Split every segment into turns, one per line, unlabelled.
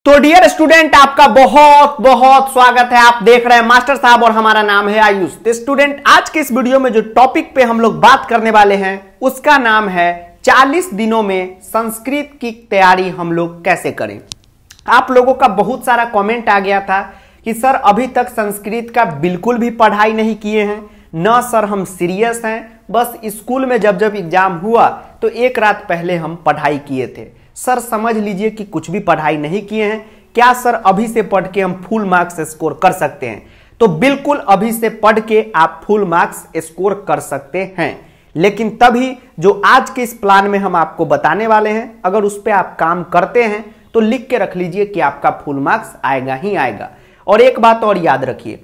तो dear student, आपका बहुत बहुत स्वागत है। आप देख रहे हैं मास्टर साहब और हमारा नाम है आयुष। तो स्टूडेंट, आज के इस वीडियो में जो टॉपिक पे हम लोग बात करने वाले हैं उसका नाम है 40 दिनों में संस्कृत की तैयारी हम लोग कैसे करें। आप लोगों का बहुत सारा कमेंट आ गया था कि सर अभी तक संस्कृत का बिल्कुल भी पढ़ाई नहीं किए हैं, न सर हम सीरियस हैं, बस स्कूल में जब जब एग्जाम हुआ तो एक रात पहले हम पढ़ाई किए थे। सर समझ लीजिए कि कुछ भी पढ़ाई नहीं किए हैं, क्या सर अभी से पढ़ के हम फुल मार्क्स स्कोर कर सकते हैं? तो बिल्कुल अभी से पढ़ के आप फुल मार्क्स स्कोर कर सकते हैं, लेकिन तभी जो आज के इस प्लान में हम आपको बताने वाले हैं, अगर उस पर आप काम करते हैं तो लिख के रख लीजिए कि आपका फुल मार्क्स आएगा ही आएगा। और एक बात और याद रखिए,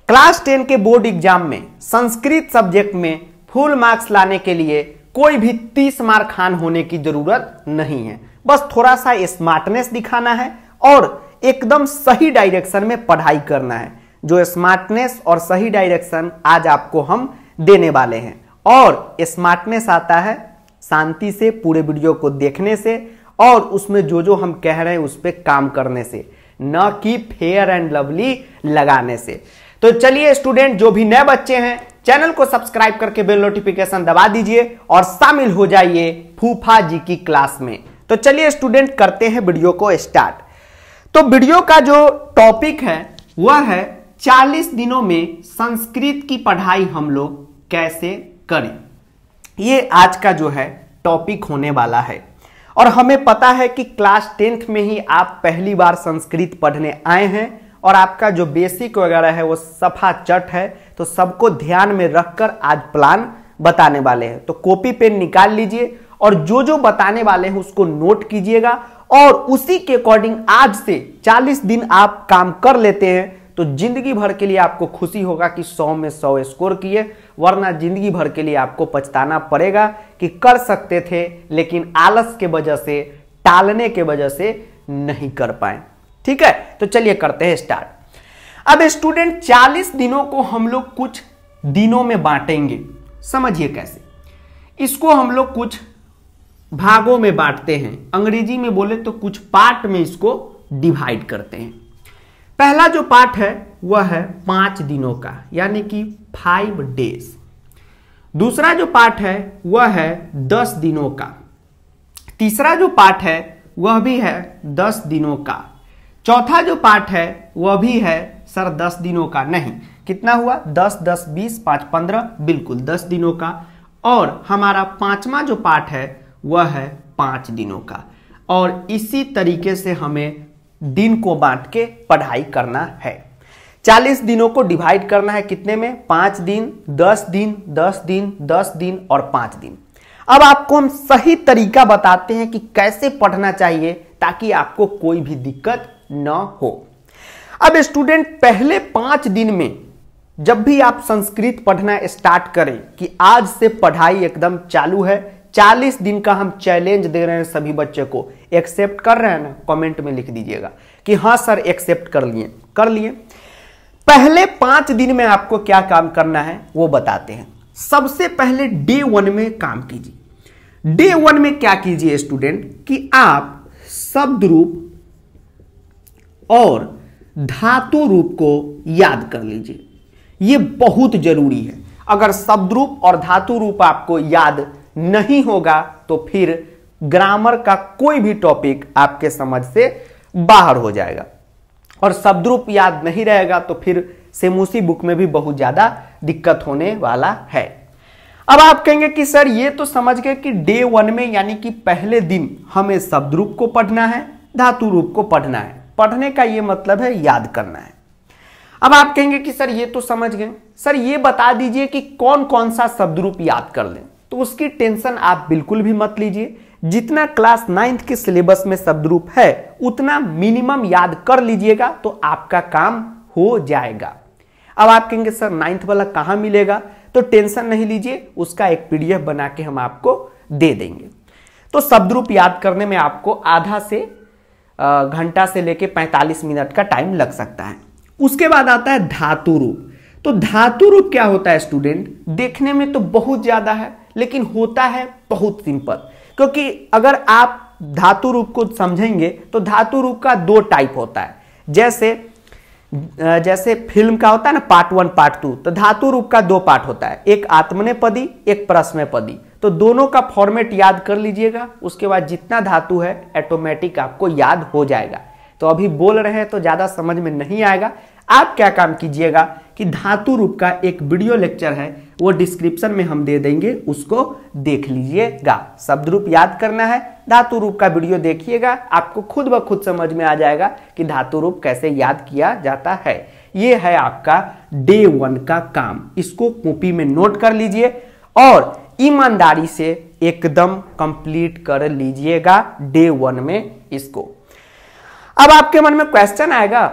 क्लास 10 के बोर्ड एग्जाम में संस्कृत सब्जेक्ट में फुल मार्क्स लाने के लिए कोई भी 30 मार्क खान होने की जरूरत नहीं है। बस थोड़ा सा स्मार्टनेस दिखाना है और एकदम सही डायरेक्शन में पढ़ाई करना है। जो स्मार्टनेस और सही डायरेक्शन आज आपको हम देने वाले हैं, और स्मार्टनेस आता है शांति से पूरे वीडियो को देखने से और उसमें जो जो हम कह रहे हैं उस पर काम करने से, न कि फेयर एंड लवली लगाने से। तो चलिए स्टूडेंट, जो भी नए बच्चे हैं चैनल को सब्सक्राइब करके बेल नोटिफिकेशन दबा दीजिए और शामिल हो जाइए फूफा जी की क्लास में। तो चलिए स्टूडेंट, करते हैं वीडियो को स्टार्ट। तो वीडियो का जो टॉपिक है वह है 40 दिनों में संस्कृत की पढ़ाई हम लोग कैसे करें। ये आज का जो है टॉपिक होने वाला है। और हमें पता है कि क्लास 10th में ही आप पहली बार संस्कृत पढ़ने आए हैं और आपका जो बेसिक वगैरह है वो सफा चट है। तो सबको ध्यान में रखकर आज प्लान बताने वाले हैं। तो कॉपी पेन निकाल लीजिए और जो जो बताने वाले हैं उसको नोट कीजिएगा, और उसी के अकॉर्डिंग आज से 40 दिन आप काम कर लेते हैं तो जिंदगी भर के लिए आपको खुशी होगा कि 100 में 100 स्कोर किए, वरना जिंदगी भर के लिए आपको पछताना पड़ेगा कि कर सकते थे लेकिन आलस के वजह से, टालने के वजह से नहीं कर पाए। ठीक है, तो चलिए करते हैं स्टार्ट। अब स्टूडेंट, 40 दिनों को हम लोग कुछ दिनों में बांटेंगे। समझिए कैसे। इसको हम लोग कुछ भागों में बांटते हैं, अंग्रेजी में बोले तो कुछ पार्ट में इसको डिवाइड करते हैं। पहला जो पार्ट है वह है 5 दिनों का, यानी कि 5 डेज। दूसरा जो पार्ट है वह है 10 दिनों का। तीसरा जो पार्ट है वह भी है 10 दिनों का। चौथा जो पार्ट है वह भी है सर 10 दिनों का नहीं, कितना हुआ 10 10 20 5 15, बिल्कुल 10 दिनों का। और हमारा पांचवा जो पार्ट है वह है 5 दिनों का। और इसी तरीके से हमें दिन को बांट के पढ़ाई करना है। 40 दिनों को डिवाइड करना है कितने में? 5 दिन, 10 दिन, 10 दिन, 10 दिन और 5 दिन। अब आपको हम सही तरीका बताते हैं कि कैसे पढ़ना चाहिए ताकि आपको कोई भी दिक्कत न हो। अब स्टूडेंट, पहले 5 दिन में जब भी आप संस्कृत पढ़ना स्टार्ट करें कि आज से पढ़ाई एकदम चालू है, 40 दिन का हम चैलेंज दे रहे हैं सभी बच्चे को। एक्सेप्ट कर रहे हैं ना? कमेंट में लिख दीजिएगा कि हाँ सर एक्सेप्ट कर लिए। पहले 5 दिन में आपको क्या काम करना है वो बताते हैं। सबसे पहले डे 1 में काम कीजिए। डे 1 में क्या कीजिए स्टूडेंट कि आप शब्द रूप और धातु रूप को याद कर लीजिए। यह बहुत जरूरी है। अगर शब्द रूप और धातु रूप आपको याद नहीं होगा तो फिर ग्रामर का कोई भी टॉपिक आपके समझ से बाहर हो जाएगा। और शब्द रूप याद नहीं रहेगा तो फिर सेमूसी बुक में भी बहुत ज्यादा दिक्कत होने वाला है। अब आप कहेंगे कि सर ये तो समझ गए कि डे 1 में यानी कि पहले दिन हमें शब्द रूप को पढ़ना है, धातु रूप को पढ़ना है। पढ़ने का ये मतलब है याद करना है। अब आप कहेंगे कि सर ये तो समझ गए, सर ये बता दीजिए कि कौन कौन सा शब्द रूप याद कर लें। तो उसकी टेंशन आप बिल्कुल भी मत लीजिए। जितना क्लास 9th के सिलेबस में शब्द रूप है उतना मिनिमम याद कर लीजिएगा तो आपका काम हो जाएगा। अब आप कहेंगे सर 9th वाला कहां मिलेगा? तो टेंशन नहीं लीजिए, उसका एक पीडीएफ बना के हम आपको दे देंगे। तो शब्द रूप याद करने में आपको आधा से घंटा से लेके 45 मिनट का टाइम लग सकता है। उसके बाद आता है धातु रूप। तो धातु रूप क्या होता है स्टूडेंट? देखने में तो बहुत ज्यादा है लेकिन होता है बहुत सिंपल। क्योंकि अगर आप धातु रूप को समझेंगे तो धातु रूप का दो टाइप होता है। जैसे फिल्म का होता है ना पार्ट 1 पार्ट 2, तो धातु रूप का दो पार्ट होता है, एक आत्मनेपदी एक परस्मैपदी। तो दोनों का फॉर्मेट याद कर लीजिएगा, उसके बाद जितना धातु है ऑटोमेटिक आपको याद हो जाएगा। तो अभी बोल रहे हैं तो ज्यादा समझ में नहीं आएगा। आप क्या काम कीजिएगा कि धातु रूप का एक वीडियो लेक्चर है, वो डिस्क्रिप्शन में हम दे देंगे, उसको देख लीजिएगा। शब्द रूप याद करना है, धातु रूप का वीडियो देखिएगा, आपको खुद ब खुद समझ में आ जाएगा कि धातु रूप कैसे याद किया जाता है। ये है आपका डे 1 का काम, इसको कॉपी में नोट कर लीजिए और ईमानदारी से एकदम कंप्लीट कर लीजिएगा डे 1 में इसको। अब आपके मन में क्वेश्चन आएगा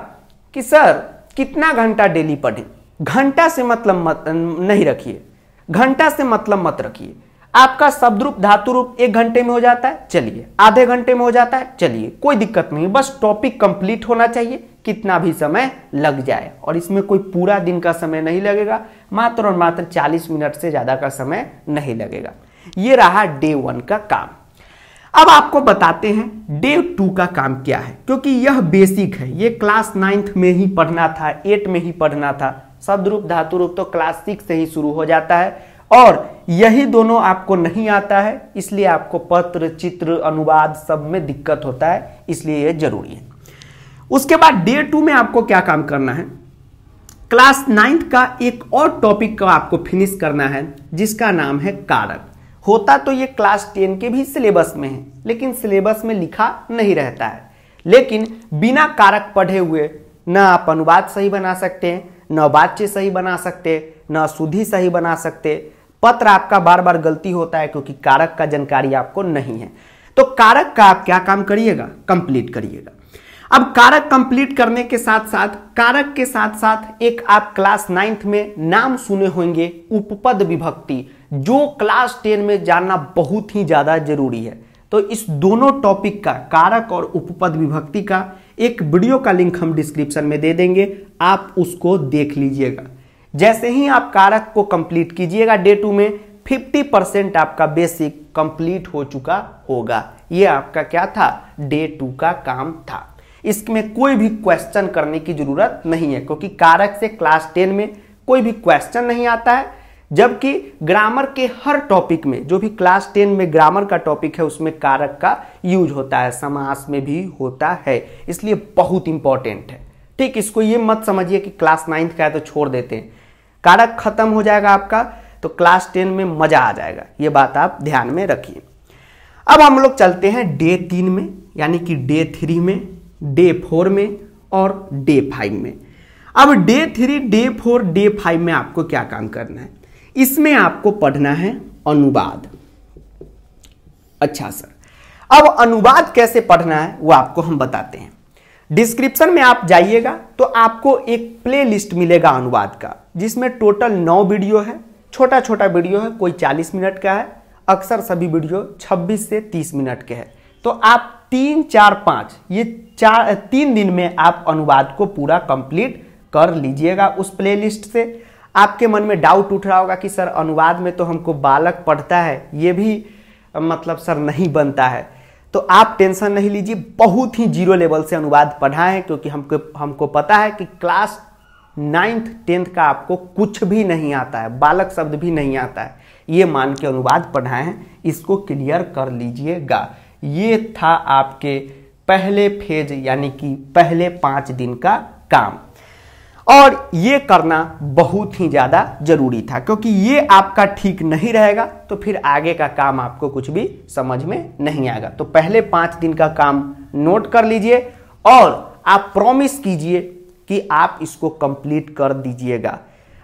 कि सर कितना घंटा डेली पढ़ें? घंटा से मतलब नहीं रखिए, घंटा से मतलब मत रखिए। आपका शब्द रूप धातु रूप 1 घंटे में हो जाता है, चलिए। आधे घंटे में हो जाता है, चलिए, कोई दिक्कत नहीं, बस टॉपिक कंप्लीट होना चाहिए, कितना भी समय लग जाए। और इसमें कोई पूरा दिन का समय नहीं लगेगा, मात्र और मात्र 40 मिनट से ज्यादा का समय नहीं लगेगा। ये रहा डे 1 का काम। अब आपको बताते हैं डे 2 का काम क्या है, क्योंकि यह बेसिक है, ये क्लास 9th में ही पढ़ना था, 8 में ही पढ़ना था। शब्द रूप धातु रूप तो क्लास 6 से ही शुरू हो जाता है, और यही दोनों आपको नहीं आता है, इसलिए आपको पत्र चित्र अनुवाद सब में दिक्कत होता है, इसलिए यह जरूरी है। उसके बाद डे 2 में आपको क्या काम करना है, क्लास 9th का एक और टॉपिक का आपको फिनिश करना है, जिसका नाम है कारक। होता तो ये क्लास 10 के भी सिलेबस में है, लेकिन सिलेबस में लिखा नहीं रहता है। लेकिन बिना कारक पढ़े हुए न आप अनुवाद सही बना सकते हैं, न वाच्य सही बना सकते, न शुद्धि सही बना सकते, पत्र आपका बार बार गलती होता है क्योंकि कारक का जानकारी आपको नहीं है। तो कारक का आप क्या काम करिएगा, कंप्लीट करिएगा। अब कारक कंप्लीट करने के साथ साथ, कारक के साथ साथ एक आप क्लास 9th में नाम सुने होंगे उपपद विभक्ति, जो क्लास 10 में जानना बहुत ही ज्यादा जरूरी है। तो इस दोनों टॉपिक का, कारक और उपपद विभक्ति का, एक वीडियो का लिंक हम डिस्क्रिप्शन में दे देंगे, आप उसको देख लीजिएगा। जैसे ही आप कारक को कंप्लीट कीजिएगा डे 2 में, 50% आपका बेसिक कंप्लीट हो चुका होगा। ये आपका क्या था, डे 2 का काम था। इसमें कोई भी क्वेश्चन करने की जरूरत नहीं है, क्योंकि कारक से क्लास 10 में कोई भी क्वेश्चन नहीं आता है, जबकि ग्रामर के हर टॉपिक में, जो भी क्लास 10 में ग्रामर का टॉपिक है, उसमें कारक का यूज होता है, समास में भी होता है, इसलिए बहुत इंपॉर्टेंट है। ठीक, इसको ये मत समझिए कि क्लास 9th का है तो छोड़ देते हैं। कारक खत्म हो जाएगा आपका तो क्लास 10 में मजा आ जाएगा, ये बात आप ध्यान में रखिए। अब हम लोग चलते हैं डे 3 में, यानी कि डे 3 में, डे 4 में और डे 5 में। अब डे 3, डे 4, डे 5 में आपको क्या काम करना है, इसमें आपको पढ़ना है अनुवाद। अच्छा सर, अब अनुवाद कैसे पढ़ना है वो आपको हम बताते हैं। डिस्क्रिप्शन में आप जाइएगा तो आपको एक प्लेलिस्ट मिलेगा अनुवाद का, जिसमें टोटल 9 वीडियो है, छोटा छोटा वीडियो है, कोई 40 मिनट का है, अक्सर सभी वीडियो 26 से 30 मिनट के हैं। तो आप 3, 4, 5 ये 3 दिन में आप अनुवाद को पूरा कंप्लीट कर लीजिएगा उस प्लेलिस्ट से। आपके मन में डाउट उठ रहा होगा कि सर अनुवाद में तो हमको बालक पढ़ता है, ये भी मतलब सर नहीं बनता है, तो आप टेंशन नहीं लीजिए, बहुत ही 0 लेवल से अनुवाद पढ़ाए हैं, क्योंकि हमको पता है कि क्लास 9th 10th का आपको कुछ भी नहीं आता है, बालक शब्द भी नहीं आता है, ये मान के अनुवाद पढ़ाए हैं, इसको क्लियर कर लीजिएगा। ये था आपके पहले फेज, यानी कि पहले 5 दिन का काम, और ये करना बहुत ही ज्यादा जरूरी था, क्योंकि ये आपका ठीक नहीं रहेगा तो फिर आगे का काम आपको कुछ भी समझ में नहीं आएगा। तो पहले 5 दिन का काम नोट कर लीजिए और आप प्रॉमिस कीजिए कि आप इसको कंप्लीट कर दीजिएगा।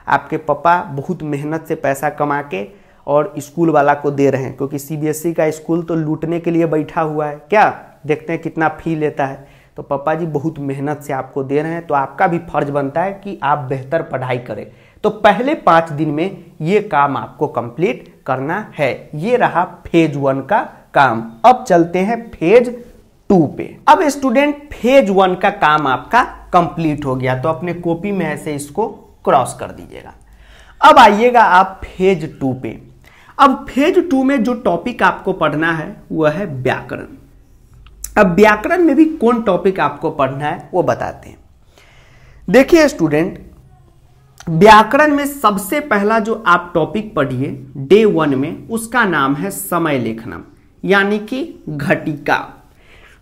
आपके पापा बहुत मेहनत से पैसा कमा के और स्कूल वाला को दे रहे हैं, क्योंकि सीबीएसई का स्कूल तो लूटने के लिए बैठा हुआ है, क्या देखते हैं कितना फी लेता है। तो पापा जी बहुत मेहनत से आपको दे रहे हैं, तो आपका भी फर्ज बनता है कि आप बेहतर पढ़ाई करें। तो पहले 5 दिन में ये काम आपको कंप्लीट करना है। ये रहा फेज 1 का काम। अब चलते हैं फेज 2 पे। अब स्टूडेंट फेज 1 का काम आपका कंप्लीट हो गया, तो अपने कॉपी में ऐसे इसको क्रॉस कर दीजिएगा। अब आइएगा आप फेज 2 पे। अब फेज 2 में जो टॉपिक आपको पढ़ना है वह है व्याकरण। अब व्याकरण में भी कौन टॉपिक आपको पढ़ना है वो बताते हैं। देखिए स्टूडेंट, व्याकरण में सबसे पहला जो आप टॉपिक पढ़िए डे 1 में, उसका नाम है समय लेखनम, यानी कि घटिका।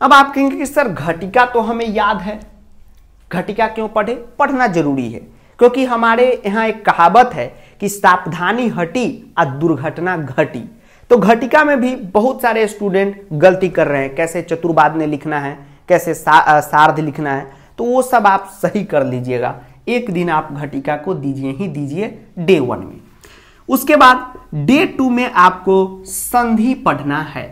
अब आप कहेंगे कि सर घटिका तो हमें याद है, घटिका क्यों पढ़े? पढ़ना जरूरी है, क्योंकि हमारे यहाँ एक कहावत है कि सावधानी हटी और दुर्घटना घटी। तो घटिका में भी बहुत सारे स्टूडेंट गलती कर रहे हैं, कैसे चतुर्बाद में लिखना है, कैसे सार्ध लिखना है, तो वो सब आप सही कर लीजिएगा। एक दिन आप घटिका को दीजिए ही दीजिए डे 1 में। उसके बाद डे 2 में आपको संधि पढ़ना है।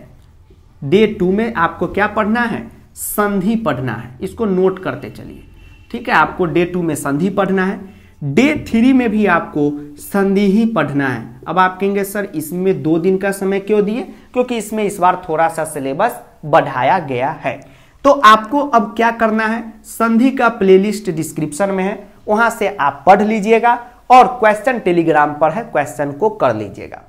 डे 2 में आपको क्या पढ़ना है? संधि पढ़ना है। इसको नोट करते चलिए, ठीक है। आपको डे 2 में संधि पढ़ना है। डे 3 में भी आपको संधि ही पढ़ना है। अब आप कहेंगे सर इसमें 2 दिन का समय क्यों दिए? क्योंकि इसमें इस बार थोड़ा सा सिलेबस बढ़ाया गया है। तो आपको अब क्या करना है, संधि का प्लेलिस्ट डिस्क्रिप्शन में है, वहां से आप पढ़ लीजिएगा और क्वेश्चन टेलीग्राम पर है, क्वेश्चन को कर लीजिएगा।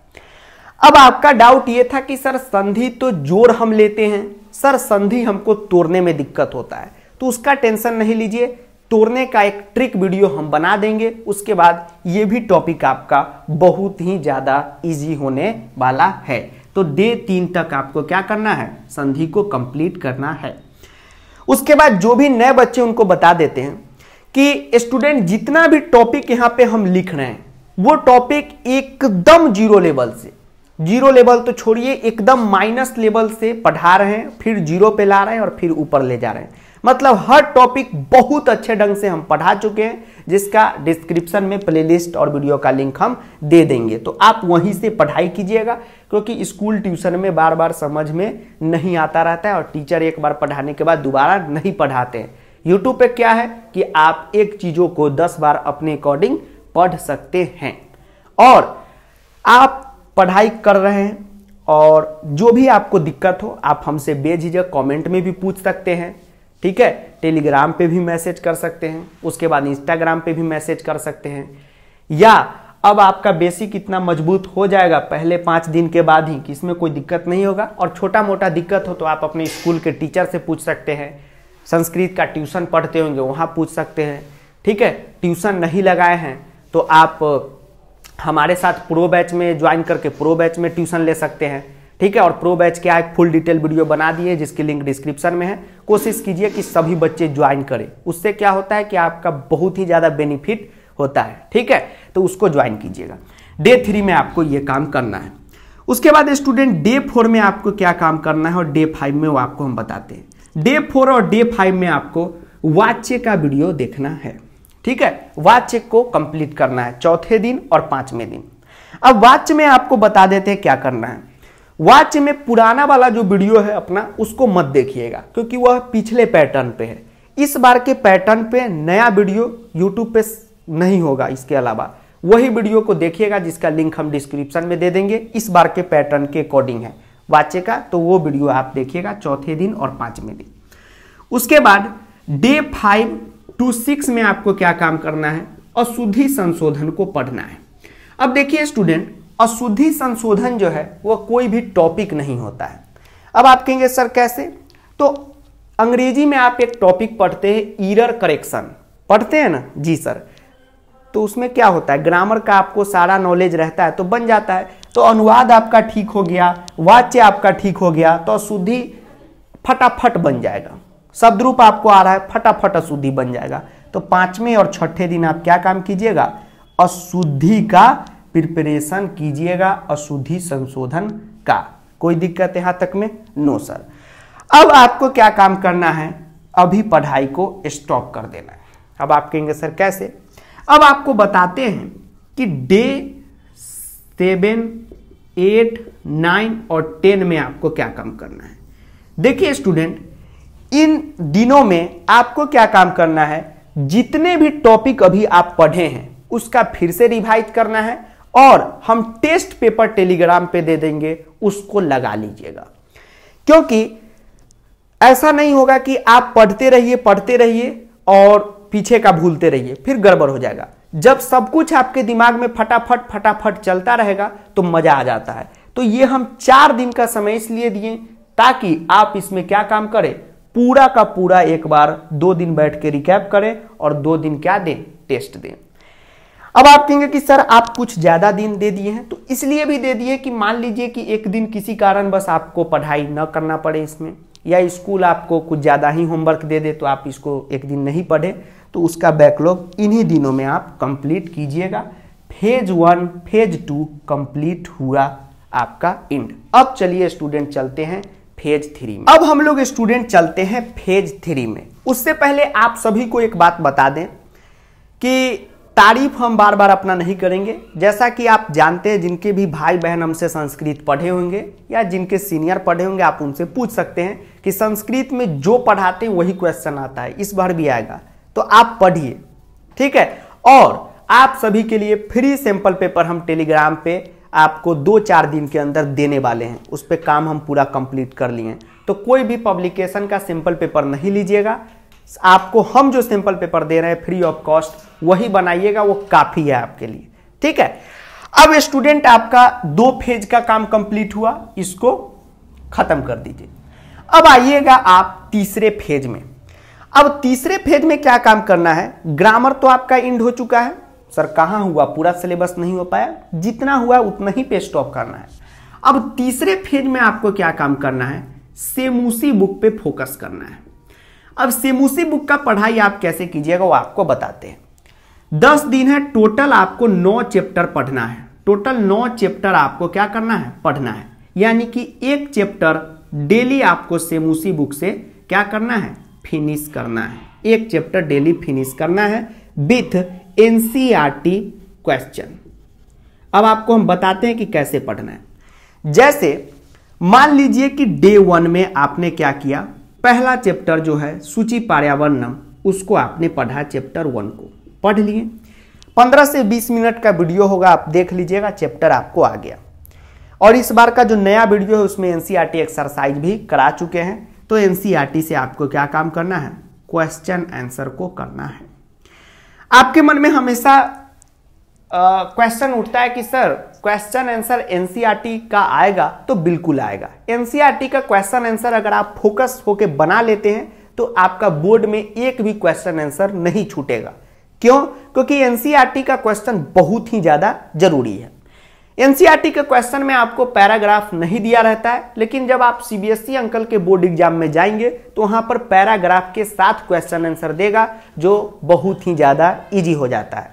अब आपका डाउट ये था कि सर संधि तो जोड़ हम लेते हैं, सर संधि हमको तोड़ने में दिक्कत होता है। तो उसका टेंशन नहीं लीजिए, तोड़ने का एक ट्रिक वीडियो हम बना देंगे। उसके बाद ये भी टॉपिक आपका बहुत ही ज्यादा इजी होने वाला है। तो डे 3 तक आपको क्या करना है? संधि को कंप्लीट करना है। उसके बाद जो भी नए बच्चे उनको बता देते हैं कि स्टूडेंट जितना भी टॉपिक यहाँ पे हम लिख रहे हैं वो टॉपिक एकदम जीरो लेवल से, जीरो लेवल तो छोड़िए, एकदम माइनस लेवल से पढ़ा रहे हैं, फिर जीरो पे ला रहे हैं और फिर ऊपर ले जा रहे हैं। मतलब हर टॉपिक बहुत अच्छे ढंग से हम पढ़ा चुके हैं, जिसका डिस्क्रिप्शन में प्लेलिस्ट और वीडियो का लिंक हम दे देंगे। तो आप वहीं से पढ़ाई कीजिएगा, क्योंकि स्कूल ट्यूशन में बार बार समझ में नहीं आता रहता है और टीचर एक बार पढ़ाने के बाद दोबारा नहीं पढ़ाते हैं। यूट्यूब पे क्या है कि आप एक चीजों को 10 बार अपने अकॉर्डिंग पढ़ सकते हैं। और आप पढ़ाई कर रहे हैं और जो भी आपको दिक्कत हो आप हमसे बेझिझक कमेंट में भी पूछ सकते हैं, ठीक है। टेलीग्राम पे भी मैसेज कर सकते हैं, उसके बाद इंस्टाग्राम पे भी मैसेज कर सकते हैं। या अब आपका बेसिक इतना मजबूत हो जाएगा पहले 5 दिन के बाद ही कि इसमें कोई दिक्कत नहीं होगा। और छोटा मोटा दिक्कत हो तो आप अपने स्कूल के टीचर से पूछ सकते हैं, संस्कृत का ट्यूशन पढ़ते होंगे वहाँ पूछ सकते हैं, ठीक है। ट्यूशन नहीं लगाए हैं तो आप हमारे साथ प्रो बैच में ज्वाइन करके प्रो बैच में ट्यूशन ले सकते हैं, ठीक है। और प्रो बैच के एक फुल डिटेल वीडियो बना दिए जिसकी लिंक डिस्क्रिप्शन में है। कोशिश कीजिए कि सभी बच्चे ज्वाइन करें, उससे क्या होता है कि आपका बहुत ही ज़्यादा बेनिफिट होता है, ठीक है। तो उसको ज्वाइन कीजिएगा। डे 3 में आपको ये काम करना है। उसके बाद स्टूडेंट डे 4 में आपको क्या काम करना है और डे 5 में वो आपको हम बताते हैं। डे 4 और डे 5 में आपको वाच्य का वीडियो देखना है, ठीक है। वाच्य को कंप्लीट करना है चौथे दिन और 5वें दिन। अब वाच्य में आपको बता देते हैं क्या करना है। वाच्य में पुराना वाला जो वीडियो है अपना उसको मत देखिएगा, क्योंकि वह पिछले पैटर्न पे है। इस बार के पैटर्न पे नया वीडियो यूट्यूब पे नहीं होगा। इसके अलावा वही वीडियो को देखिएगा जिसका लिंक हम डिस्क्रिप्शन में दे देंगे। इस बार के पैटर्न के अकॉर्डिंग है वाच्य का, तो वो वीडियो आप देखिएगा चौथे दिन और 5वें दिन। उसके बाद डे 5 to 6 में आपको क्या काम करना है? अशुद्धि संशोधन को पढ़ना है। अब देखिए स्टूडेंट, अशुद्धि संशोधन जो है वो कोई भी टॉपिक नहीं होता है। अब आप कहेंगे सर कैसे? तो अंग्रेजी में आप एक टॉपिक पढ़ते हैं एरर करेक्शन, पढ़ते हैं ना? जी सर। तो उसमें क्या होता है, ग्रामर का आपको सारा नॉलेज रहता है तो बन जाता है। तो अनुवाद आपका ठीक हो गया, वाच्य आपका ठीक हो गया, तो अशुद्धि फटाफट बन जाएगा। शब्द रूप आपको आ रहा है, फटाफट अशुद्धि बन जाएगा। तो 5वें और 6ठे दिन आप क्या काम कीजिएगा? अशुद्धि का प्रिपरेशन कीजिएगा, अशुद्धि संशोधन का। कोई दिक्कत यहां तक में? No sir. अब आपको क्या काम करना है? अभी पढ़ाई को स्टॉप कर देना है। अब आप कहेंगे सर कैसे? अब आपको बताते हैं कि डे 7, 8, 9 और 10 में आपको क्या काम करना है। देखिए स्टूडेंट, इन दिनों में आपको क्या काम करना है? जितने भी टॉपिक अभी आप पढ़े हैं उसका फिर से रिवाइज करना है और हम टेस्ट पेपर टेलीग्राम पे दे देंगे, उसको लगा लीजिएगा। क्योंकि ऐसा नहीं होगा कि आप पढ़ते रहिए और पीछे का भूलते रहिए, फिर गड़बड़ हो जाएगा। जब सब कुछ आपके दिमाग में फटाफट चलता रहेगा तो मजा आ जाता है। तो ये हम 4 दिन का समय इसलिए दिए ताकि आप इसमें क्या काम करें, पूरा का पूरा एक बार 2 दिन बैठ के रिकैप करें और 2 दिन क्या दें, टेस्ट दें। अब आप कहेंगे कि सर आप कुछ ज्यादा दिन दे दिए हैं, तो इसलिए भी दे दिए कि मान लीजिए कि एक दिन किसी कारण बस आपको पढ़ाई न करना पड़े इसमें, या स्कूल आपको कुछ ज्यादा ही होमवर्क दे दे तो आप इसको एक दिन नहीं पढ़े, तो उसका बैकलॉग इन्हीं दिनों में आप कंप्लीट कीजिएगा। फेज 1 फेज 2 कंप्लीट हुआ आपका एंड। अब चलिए स्टूडेंट चलते हैं फेज 3 में। अब हम लोग स्टूडेंट चलते हैं फेज 3 में। उससे पहले आप सभी को एक बात बता दें कि तारीफ हम बार बार अपना नहीं करेंगे। जैसा कि आप जानते हैं, जिनके भी भाई बहन हमसे संस्कृत पढ़े होंगे या जिनके सीनियर पढ़े होंगे, आप उनसे पूछ सकते हैं कि संस्कृत में जो पढ़ाते हैं वही क्वेश्चन आता है, इस बार भी आएगा, तो आप पढ़िए, ठीक है। और आप सभी के लिए फ्री सैंपल पेपर हम टेलीग्राम पे आपको 2-4 दिन के अंदर देने वाले हैं। उस पर काम हम पूरा कंप्लीट कर लिए हैं, तो कोई भी पब्लिकेशन का सैंपल पेपर नहीं लीजिएगा। आपको हम जो सैंपल पेपर दे रहे हैं फ्री ऑफ कॉस्ट, वही बनाइएगा, वो काफी है आपके लिए, ठीक है। अब स्टूडेंट आपका 2 फेज का काम कंप्लीट हुआ, इसको खत्म कर दीजिए। अब आइएगा आप तीसरे फेज में। अब तीसरे फेज में क्या काम करना है, ग्रामर तो आपका एंड हो चुका है। सर कहां हुआ, पूरा सिलेबस नहीं हो पाया, जितना हुआ उतना ही पे स्टॉप करना है। अब तीसरे फेज में आपको क्या काम करना है, सेमूसी बुक पे फोकस करना है। अब सेमूसी बुक का पढ़ाई आप कैसे कीजिएगा वो आपको बताते हैं। 10 दिन है टोटल, आपको 9 चैप्टर पढ़ना है। टोटल 9 चैप्टर आपको क्या करना है, पढ़ना है। यानी कि एक चैप्टर डेली आपको सेमूसी बुक से क्या करना है, फिनिश करना है। एक चैप्टर डेली फिनिश करना है विथ एनसीईआरटी क्वेश्चन। अब आपको हम बताते हैं कि कैसे पढ़ना है। जैसे मान लीजिए कि डे 1 में आपने क्या किया, पहला चैप्टर जो है सूची पर्यावरणम, उसको आपने पढ़ा, चैप्टर 1 को पढ़ लिए। 15 से 20 मिनट का वीडियो होगा, आप देख लीजिएगा, चैप्टर आपको आ गया। और इस बार का जो नया वीडियो है उसमें एनसीईआरटी एक्सरसाइज भी करा चुके हैं। तो एनसीईआरटी से आपको क्या काम करना है, क्वेश्चन आंसर को करना है। आपके मन में हमेशा क्वेश्चन उठता है कि सर क्वेश्चन आंसर एनसीईआरटी का आएगा, तो बिल्कुल आएगा। एनसीईआरटी का क्वेश्चन आंसर अगर आप फोकस होके बना लेते हैं तो आपका बोर्ड में एक भी क्वेश्चन आंसर नहीं छूटेगा। क्यों? क्योंकि एनसीईआरटी का क्वेश्चन बहुत ही ज्यादा जरूरी है। एनसीईआरटी के क्वेश्चन में आपको पैराग्राफ नहीं दिया रहता है, लेकिन जब आप सीबीएसई अंकल के बोर्ड एग्जाम में जाएंगे तो वहां पर पैराग्राफ के साथ क्वेश्चन आंसर देगा, जो बहुत ही ज्यादा इजी हो जाता है।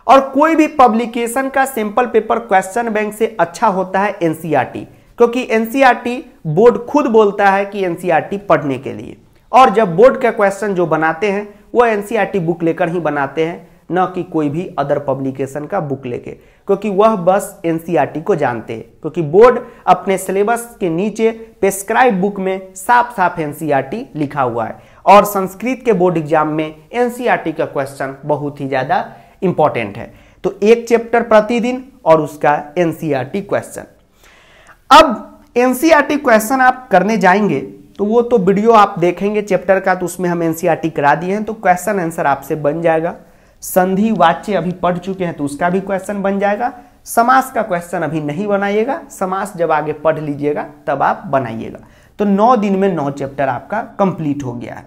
और कोई भी पब्लिकेशन का सैंपल पेपर क्वेश्चन बैंक से अच्छा होता है एनसीईआरटी, क्योंकि एनसीईआरटी बोर्ड खुद बोलता है कि एनसीईआरटी पढ़ने के लिए। और जब बोर्ड का क्वेश्चन जो बनाते हैं वो एनसीईआरटी बुक लेकर ही बनाते हैं, न कि कोई भी अदर पब्लिकेशन का बुक लेके, क्योंकि वह बस एनसीईआरटी को जानते हैं। क्योंकि बोर्ड अपने सिलेबस के नीचे प्रेस्क्राइब बुक में साफ साफ एनसीईआरटी लिखा हुआ है। और संस्कृत के बोर्ड एग्जाम में एनसीईआरटी का क्वेश्चन बहुत ही ज्यादा इंपॉर्टेंट है। तो एक चैप्टर प्रतिदिन और उसका एनसीईआरटी क्वेश्चन। अब एनसीईआरटी क्वेश्चन आप करने जाएंगे तो वो तो वीडियो आप देखेंगे चैप्टर का, तो उसमें हम एनसीईआरटी करा दिए हैं, तो क्वेश्चन आंसर आपसे बन जाएगा। संधि वाच्य अभी पढ़ चुके हैं तो उसका भी क्वेश्चन बन जाएगा। समास का क्वेश्चन अभी नहीं बनाइएगा, समास जब आगे पढ़ लीजिएगा तब आप बनाइएगा। तो 9 दिन में 9 चैप्टर आपका कंप्लीट हो गया है,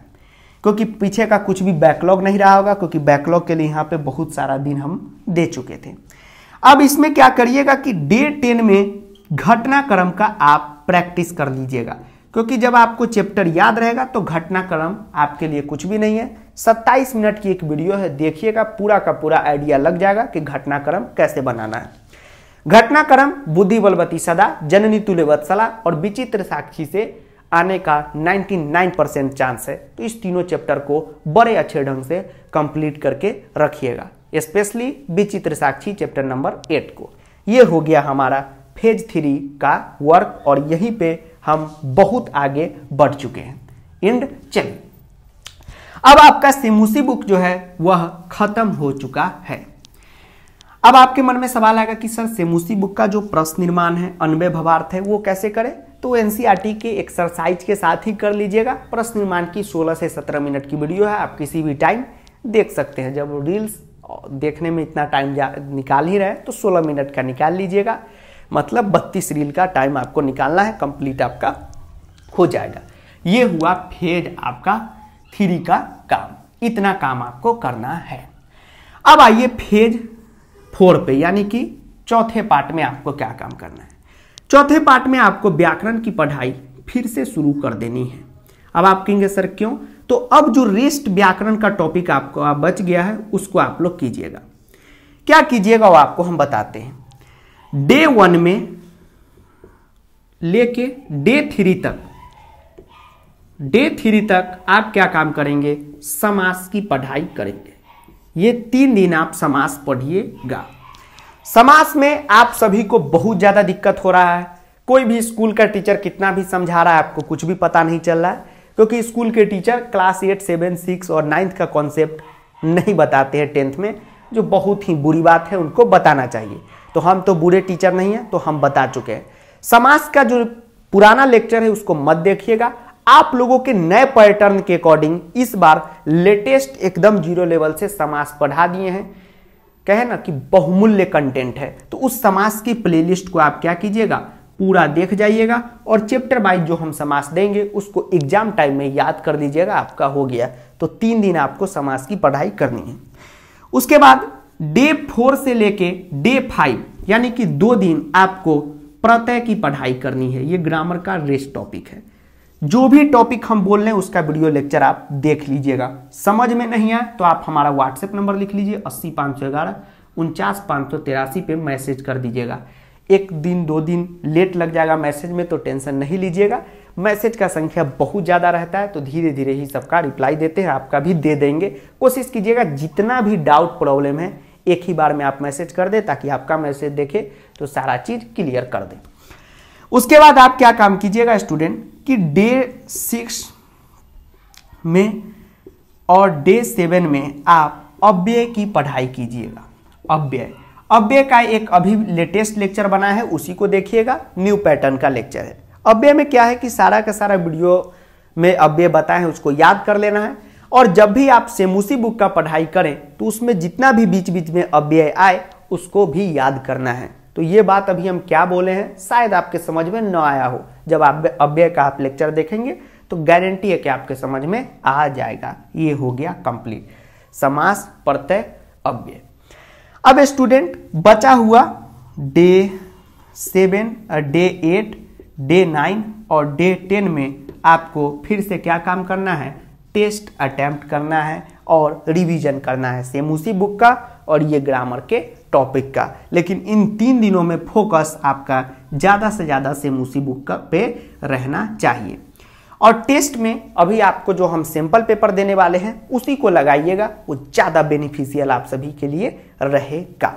क्योंकि पीछे का कुछ भी बैकलॉग नहीं रहा होगा, क्योंकि बैकलॉग के लिए यहाँ पे बहुत सारा दिन हम दे चुके थे। अब इसमें क्या करिएगा कि डे 10 में घटनाक्रम का आप प्रैक्टिस कर लीजिएगा, क्योंकि जब आपको चैप्टर याद रहेगा तो घटनाक्रम आपके लिए कुछ भी नहीं है। 27 मिनट की एक वीडियो है, देखिएगा, पूरा का पूरा आइडिया लग जाएगा कि घटनाक्रम कैसे बनाना है। घटनाक्रम बुद्धि बलवती सदा, जननी तुल्य वत्सला और विचित्र साक्षी से आने का 99% चांस है। तो इस तीनों चैप्टर को बड़े अच्छे ढंग से कंप्लीट करके रखिएगा, स्पेशली विचित्र साक्षी चैप्टर नंबर 8 को। ये हो गया हमारा फेज 3 का वर्क, और यहीं पे हम बहुत आगे बढ़ चुके हैं। एंड चलिए, अब आपका सेमूसी बुक जो है वह खत्म हो चुका है। अब आपके मन में सवाल आएगा कि सर सेमूसी बुक का जो प्रश्न निर्माण है, अन्वय भवार्थ है, वो कैसे करें? तो एनसीईआरटी के एक्सरसाइज के साथ ही कर लीजिएगा। प्रश्न निर्माण की 16 से 17 मिनट की वीडियो है, आप किसी भी टाइम देख सकते हैं। जब रील्स देखने में इतना टाइम निकाल ही रहे तो 16 मिनट का निकाल लीजिएगा, मतलब 32 रील का टाइम आपको निकालना है, कंप्लीट आपका हो जाएगा। ये हुआ फेज आपका 3 का काम, इतना काम आपको करना है। अब आइए फेज 4 पे, यानी कि चौथे पार्ट में आपको क्या काम करना है। चौथे पार्ट में आपको व्याकरण की पढ़ाई फिर से शुरू कर देनी है। अब आप कहेंगे सर क्यों? तो अब जो रेस्ट व्याकरण का टॉपिक आपको बच गया है उसको आप लोग कीजिएगा। क्या कीजिएगा वो आपको हम बताते हैं। डे 1 में लेके डे 3 तक आप क्या काम करेंगे? समास की पढ़ाई करेंगे। ये 3 दिन आप समास पढ़िएगा। समास में आप सभी को बहुत ज्यादा दिक्कत हो रहा है। कोई भी स्कूल का टीचर कितना भी समझा रहा है आपको कुछ भी पता नहीं चल रहा है, क्योंकि स्कूल के टीचर क्लास 8, 7, 6 और 9th का कॉन्सेप्ट नहीं बताते हैं 10th में, जो बहुत ही बुरी बात है, उनको बताना चाहिए। तो हम तो बुरे टीचर नहीं हैं, तो हम बता चुके हैं। समास का जो पुराना लेक्चर है उसको मत देखिएगा। आप लोगों के नए पैटर्न के अकॉर्डिंग इस बार लेटेस्ट एकदम 0 लेवल से समास पढ़ा दिए हैं। कहे ना कि बहुमूल्य कंटेंट है, तो उस समास की प्लेलिस्ट को आप क्या कीजिएगा, पूरा देख जाइएगा और चैप्टर वाइज जो हम समास देंगे उसको एग्जाम टाइम में याद कर लीजिएगा। आपका हो गया। तो 3 दिन आपको समास की पढ़ाई करनी है। उसके बाद डे 4 से लेके डे 5 यानी कि 2 दिन आपको प्रत्यय की पढ़ाई करनी है। ये ग्रामर का रेस्ट टॉपिक है। जो भी टॉपिक हम बोल रहे हैं उसका वीडियो लेक्चर आप देख लीजिएगा। समझ में नहीं आए तो आप हमारा व्हाट्सएप नंबर लिख लीजिए 80 511 49 583 पे मैसेज कर दीजिएगा। 1 दिन 2 दिन लेट लग जाएगा मैसेज में तो टेंशन नहीं लीजिएगा। मैसेज का संख्या बहुत ज़्यादा रहता है तो धीरे धीरे ही सबका रिप्लाई देते हैं, आपका भी दे देंगे। कोशिश कीजिएगा जितना भी डाउट प्रॉब्लम है एक ही बार में आप मैसेज कर दे, ताकि आपका मैसेज देखे तो सारा चीज़ क्लियर कर दे। उसके बाद आप क्या काम कीजिएगा स्टूडेंट कि डे 6 में और डे 7 में आप अव्यय की पढ़ाई कीजिएगा। अव्यय का एक अभी लेटेस्ट लेक्चर बना है, उसी को देखिएगा। न्यू पैटर्न का लेक्चर है। अव्यय में क्या है कि सारा का सारा वीडियो में अव्यय बताए हैं उसको याद कर लेना है। और जब भी आप सेमुसी बुक का पढ़ाई करें तो उसमें जितना भी बीच बीच में अव्यय आए उसको भी याद करना है। तो ये बात अभी हम क्या बोले हैं शायद आपके समझ में न आया हो। जब आप अव्यय का आप लेक्चर देखेंगे तो गारंटी है कि आपके समझ में आ जाएगा। ये हो गया कंप्लीट समास, प्रत्यय, अव्यय। अब स्टूडेंट बचा हुआ डे 7, डे 8, डे 9 और डे 10 में आपको फिर से क्या काम करना है? टेस्ट अटेम्प्ट करना है और रिवीजन करना है सेमुसी बुक का और ये ग्रामर के टॉपिक का। लेकिन इन 3 दिनों में फोकस आपका ज़्यादा से ज़्यादा सेमुसी बुक का पे रहना चाहिए। और टेस्ट में अभी आपको जो हम सैंपल पेपर देने वाले हैं उसी को लगाइएगा, वो ज़्यादा बेनिफिशियल आप सभी के लिए रहेगा।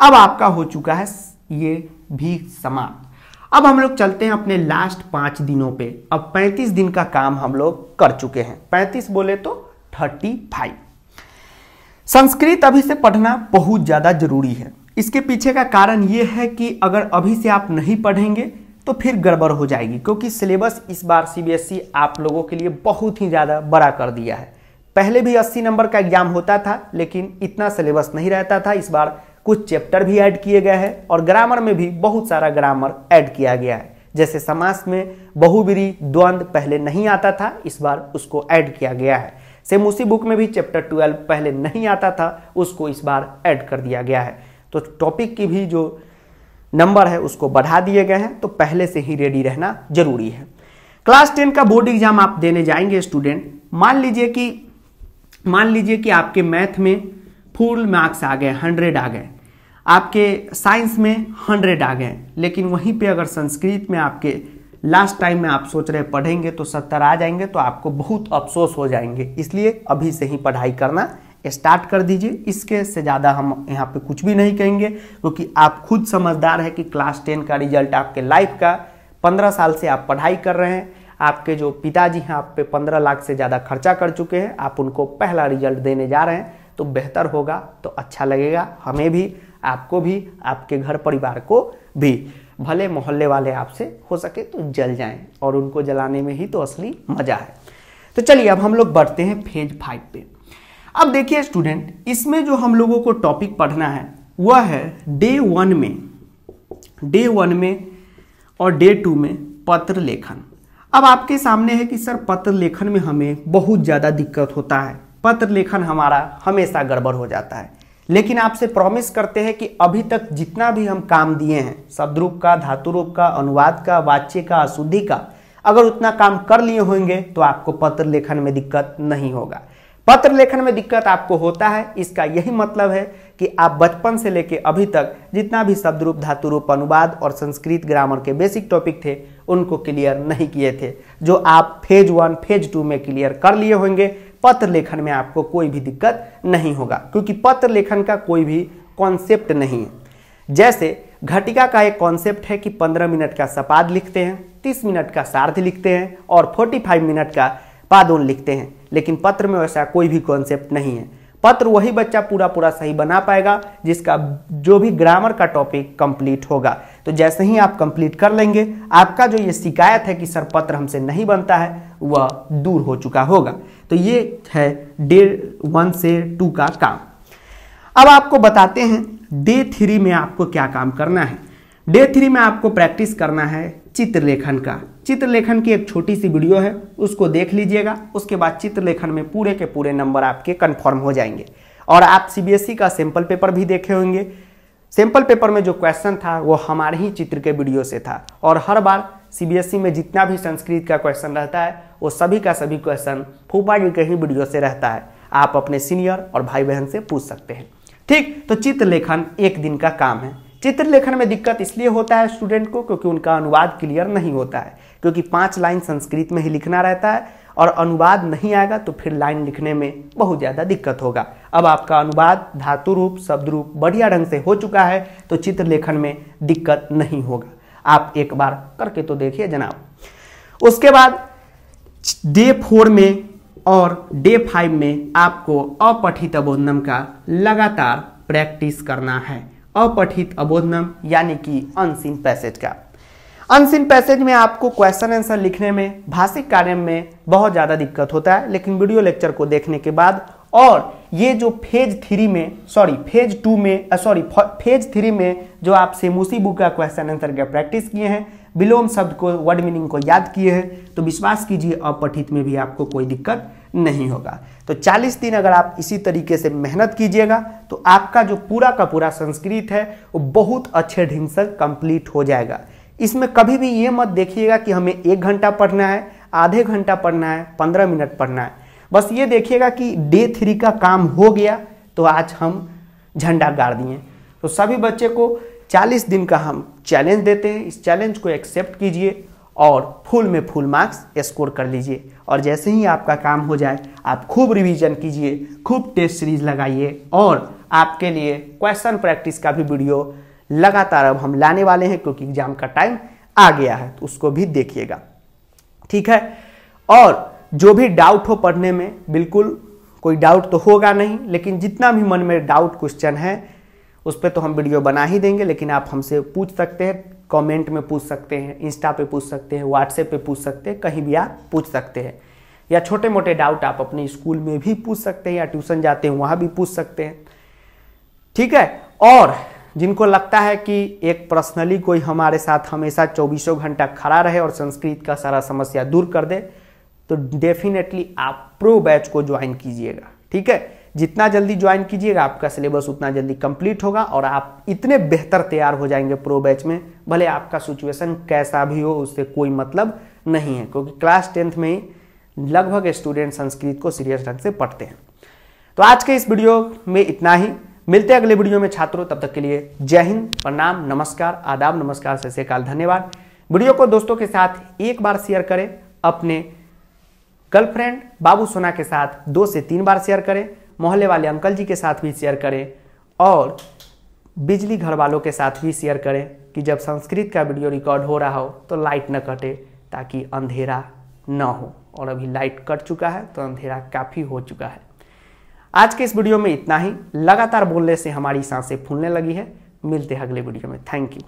अब आपका हो चुका है ये भी समाप्त। अब हम लोग चलते हैं अपने लास्ट 5 दिनों पे। अब 35 दिन का काम हम लोग कर चुके हैं। 35 बोले तो 35। संस्कृत अभी से पढ़ना बहुत ज़्यादा जरूरी है। इसके पीछे का कारण ये है कि अगर अभी से आप नहीं पढ़ेंगे तो फिर गड़बड़ हो जाएगी, क्योंकि सिलेबस इस बार सीबीएसई आप लोगों के लिए बहुत ही ज़्यादा बड़ा कर दिया है। पहले भी 80 नंबर का एग्जाम होता था लेकिन इतना सिलेबस नहीं रहता था। इस बार कुछ चैप्टर भी ऐड किए गए हैं और ग्रामर में भी बहुत सारा ग्रामर ऐड किया गया है। जैसे समास में बहुब्रीहि, द्वंद्व पहले नहीं आता था, इस बार उसको ऐड किया गया है। सेमुसी बुक में भी चैप्टर 12 पहले नहीं आता था, उसको इस बार ऐड कर दिया गया है। तो टॉपिक की भी जो नंबर है उसको बढ़ा दिए गए हैं, तो पहले से ही रेडी रहना जरूरी है। क्लास 10 का बोर्ड एग्जाम आप देने जाएंगे स्टूडेंट। मान लीजिए कि आपके मैथ में फुल मार्क्स आ गए, 100 आ गए, आपके साइंस में 100 आ गए, लेकिन वहीं पे अगर संस्कृत में आपके लास्ट टाइम में आप सोच रहे पढ़ेंगे तो 70 आ जाएंगे, तो आपको बहुत अफसोस हो जाएंगे। इसलिए अभी से ही पढ़ाई करना स्टार्ट कर दीजिए। इसके से ज़्यादा हम यहाँ पे कुछ भी नहीं कहेंगे, क्योंकि आप खुद समझदार है कि क्लास 10 का रिजल्ट आपके लाइफ का 15 साल से आप पढ़ाई कर रहे हैं। आपके जो पिताजी हैं आप पे 15 लाख से ज़्यादा खर्चा कर चुके हैं, आप उनको पहला रिजल्ट देने जा रहे हैं, तो बेहतर होगा, तो अच्छा लगेगा हमें भी, आपको भी, आपके घर परिवार को भी। भले मोहल्ले वाले आपसे हो सके तो जल जाएं, और उनको जलाने में ही तो असली मजा है। तो चलिए अब हम लोग बढ़ते हैं फेज 5 पे। अब देखिए स्टूडेंट, इसमें जो हम लोगों को टॉपिक पढ़ना है वह है डे 1 में और डे 2 में पत्र लेखन। अब आपके सामने है कि सर पत्र लेखन में हमें बहुत ज़्यादा दिक्कत होता है, पत्र लेखन हमारा हमेशा गड़बड़ हो जाता है। लेकिन आपसे प्रॉमिस करते हैं कि अभी तक जितना भी हम काम दिए हैं, शब्द रूप का, धातु रूप का, अनुवाद का, वाच्य का, अशुद्धि का, अगर उतना काम कर लिए होंगे तो आपको पत्र लेखन में दिक्कत नहीं होगा। पत्र लेखन में दिक्कत आपको होता है, इसका यही मतलब है कि आप बचपन से लेके अभी तक जितना भी शब्द रूप, धातु रूप, अनुवाद और संस्कृत ग्रामर के बेसिक टॉपिक थे उनको क्लियर नहीं किए थे, जो आप फेज 1 फेज 2 में क्लियर कर लिए होंगे। पत्र लेखन में आपको कोई भी दिक्कत नहीं होगा, क्योंकि पत्र लेखन का कोई भी कॉन्सेप्ट नहीं है। जैसे घटिका का एक कॉन्सेप्ट है कि 15 मिनट का सपाद लिखते हैं, 30 मिनट का सार्ध लिखते हैं और 45 मिनट का पादोन लिखते हैं, लेकिन पत्र में वैसा कोई भी कॉन्सेप्ट नहीं है। पत्र वही बच्चा पूरा सही बना पाएगा जिसका जो भी ग्रामर का टॉपिक कंप्लीट होगा। तो जैसे ही आप कंप्लीट कर लेंगे, आपका जो ये शिकायत है कि सर पत्र हमसे नहीं बनता है, वह दूर हो चुका होगा। तो ये है डे 1 से 2 का काम। अब आपको बताते हैं डे 3 में आपको क्या काम करना है। डे 3 में आपको प्रैक्टिस करना है चित्रलेखन का। चित्रलेखन की एक छोटी सी वीडियो है, उसको देख लीजिएगा। उसके बाद चित्रलेखन में पूरे के पूरे नंबर आपके कंफर्म हो जाएंगे। और आप सीबीएसई का सैंपल पेपर भी देखे होंगे। सैंपल पेपर में जो क्वेश्चन था वो हमारे ही चित्र के वीडियो से था। और हर बार सीबीएसई में जितना भी संस्कृत का क्वेश्चन रहता है वो सभी का सभी क्वेश्चन फूफा जी के ही वीडियो से रहता है। आप अपने सीनियर और भाई बहन से पूछ सकते हैं। ठीक, तो चित्रलेखन एक दिन का काम है। चित्रलेखन में दिक्कत इसलिए होता है स्टूडेंट को क्योंकि उनका अनुवाद क्लियर नहीं होता है, क्योंकि 5 लाइन संस्कृत में ही लिखना रहता है और अनुवाद नहीं आएगा तो फिर लाइन लिखने में बहुत ज़्यादा दिक्कत होगा। अब आपका अनुवाद, धातु रूप, शब्द रूप बढ़िया ढंग से हो चुका है तो चित्रलेखन में दिक्कत नहीं होगा। आप एक बार करके तो देखिए जनाब। उसके बाद डे 4 में और डे 5 में आपको अपठित अबोधनम का लगातार प्रैक्टिस करना है। अपठित अबोधनम यानी कि अनसीन पैसेज का। अनसीन पैसेज में आपको क्वेश्चन आंसर लिखने में, भाषिक कार्य में बहुत ज़्यादा दिक्कत होता है, लेकिन वीडियो लेक्चर को देखने के बाद और ये जो फेज 3 में जो आप सेमुसी बुक का क्वेश्चन आंसर का प्रैक्टिस किए हैं, विलोम शब्द को, वर्ड मीनिंग को याद किए हैं, तो विश्वास कीजिए अपठित में भी आपको कोई दिक्कत नहीं होगा। तो 40 दिन अगर आप इसी तरीके से मेहनत कीजिएगा तो आपका जो पूरा का पूरा संस्कृत है वो बहुत अच्छे ढंग से कंप्लीट हो जाएगा। इसमें कभी भी ये मत देखिएगा कि हमें 1 घंटा पढ़ना है, आधे घंटा पढ़ना है, 15 मिनट पढ़ना है। बस ये देखिएगा कि डे 3 का काम हो गया तो आज हम झंडा गाड़ दिए। तो सभी बच्चे को 40 दिन का हम चैलेंज देते हैं। इस चैलेंज को एक्सेप्ट कीजिए और फुल में फुल मार्क्स स्कोर कर लीजिए। और जैसे ही आपका काम हो जाए आप खूब रिवीजन कीजिए, खूब टेस्ट सीरीज लगाइए और आपके लिए क्वेश्चन प्रैक्टिस का भी वीडियो लगातार अब हम लाने वाले हैं, क्योंकि एग्जाम का टाइम आ गया है, तो उसको भी देखिएगा। ठीक है, और जो भी डाउट हो पढ़ने में, बिल्कुल कोई डाउट तो होगा नहीं, लेकिन जितना भी मन में डाउट क्वेश्चन है उस पर तो हम वीडियो बना ही देंगे। लेकिन आप हमसे पूछ सकते हैं, कमेंट में पूछ सकते हैं, इंस्टा पे पूछ सकते हैं, व्हाट्सएप पे पूछ सकते हैं, कहीं भी आप पूछ सकते हैं। या छोटे मोटे डाउट आप अपने स्कूल में भी पूछ सकते हैं या ट्यूशन जाते हैं वहाँ भी पूछ सकते हैं। ठीक है, और जिनको लगता है कि एक पर्सनली कोई हमारे साथ हमेशा 24 घंटा खड़ा रहे और संस्कृत का सारा समस्या दूर कर दे, तो डेफिनेटली आप प्रो बैच को ज्वाइन कीजिएगा। ठीक है, जितना जल्दी ज्वाइन कीजिएगा आपका सिलेबस उतना जल्दी कंप्लीट होगा और आप इतने बेहतर तैयार हो जाएंगे प्रो बैच में। भले आपका सिचुएशन कैसा भी हो, उससे कोई मतलब नहीं है, क्योंकि क्लास 10th में ही लगभग स्टूडेंट संस्कृत को सीरियस ढंग से पढ़ते हैं। तो आज के इस वीडियो में इतना ही। मिलते हैं अगले वीडियो में छात्रों, तब तक के लिए जय हिंद, प्रणाम, नमस्कार, आदाब, नमस्कार, सत श्री अकाल, धन्यवाद। वीडियो को दोस्तों के साथ एक बार शेयर करें, अपने गर्लफ्रेंड बाबू सोना के साथ 2 से 3 बार शेयर करें, मोहल्ले वाले अंकल जी के साथ भी शेयर करें और बिजली घर वालों के साथ भी शेयर करें कि जब संस्कृत का वीडियो रिकॉर्ड हो रहा हो तो लाइट न कटे, ताकि अंधेरा न हो। और अभी लाइट कट चुका है तो अंधेरा काफ़ी हो चुका है। आज के इस वीडियो में इतना ही। लगातार बोलने से हमारी सांसें फूलने लगी है। मिलते हैं अगले वीडियो में। Thank you.